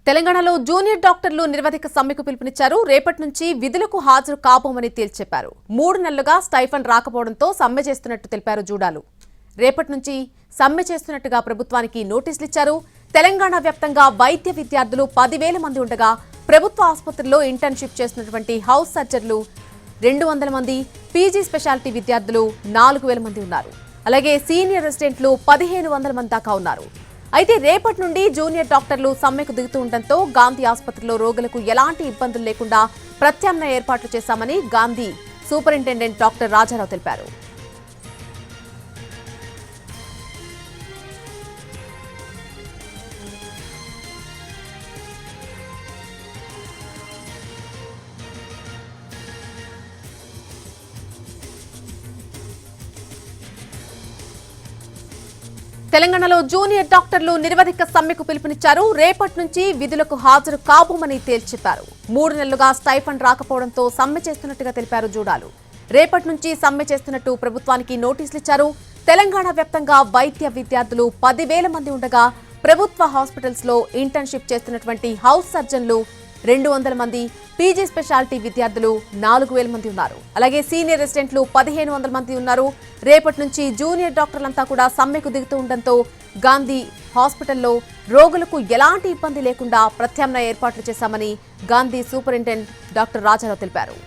తెలంగాణలో జూనియర్ డాక్టర్లు నిరవధిక సమ్మెకు పిలుపునిచ్చారు. రేపటి నుంచి విధులకు హాజరు కాబోమని తేల్చెప్పారు. 3 నెలలుగా స్టైఫండ్ రాకపోవడంతో సమ్మె చేస్తున్నట్టు తెలిపారు జూడాలు. రేపటి నుంచి సమ్మె చేస్తున్నట్టుగా ప్రభుత్వానికి నోటీసులు ఇచ్చారు. తెలంగాణ వ్యాప్తంగా వైద్య విద్యార్థులు 10,000 మంది ఉండగా ప్రభుత్వ ఆసుపత్రుల్లో ఇంటర్న్షిప్ చేస్తున్నటువంటి హౌస్ సర్జన్లు 200 మంది, పీజీ స్పెషాలిటీ విద్యార్థులు 4,000 మంది ఉన్నారు. అలాగే సీనియర్ రెసిడెంట్లు 1,500 మంది దాకా ఉన్నారు. అయితే రేపటి నుండి జూనియర్ డాక్టర్లు సమ్మెకు దిగుతూ ఉండటంతో గాంధీ ఆసుపత్రిలో రోగులకు ఎలాంటి ఇబ్బందులు లేకుండా ప్రత్యామ్నాయ ఏర్పాట్లు చేశామని గాంధీ సూపరింటెండెంట్ డాక్టర్ రాజారావు తెలిపారు. తెలంగాణలో జూనియర్ డాక్టర్లు నిరవధిక సమ్మెకు పిలుపునిచ్చారు. రేపటి నుంచి విధులకు హాజరు కాబోమని తేల్చెప్పారు. 3 నెలలుగా స్టైఫండ్ రాకపోవడంతో సమ్మె చేస్తున్నట్టుగా తెలిపారు జూడాలు. రేపటి నుంచి సమ్మె చేస్తున్నట్టు ప్రభుత్వానికి నోటీసులు ఇచ్చారు. తెలంగాణ వ్యాప్తంగా వైద్య విద్యార్థులు 10,000 మంది ఉండగా ప్రభుత్వ హాస్పిటల్స్ లో ఇంటర్న్షిప్ చేస్తున్నటువంటి హౌస్ సర్జన్లు 200 మంది, పీజీ స్పెషాలిటీ విద్యార్థులు 4,000 మంది ఉన్నారు. అలాగే సీనియర్ రెసిడెంట్లు 1,500 మంది ఉన్నారు. రేపటి నుంచి జూనియర్ డాక్టర్లంతా కూడా సమ్మెకు దిగుతూ ఉండడంతో గాంధీ హాస్పిటల్లో రోగులకు ఎలాంటి ఇబ్బంది లేకుండా ప్రత్యామ్నాయ ఏర్పాట్లు చేశామని గాంధీ సూపరింటెండెంట్ డాక్టర్ రాజారావు తెలిపారు.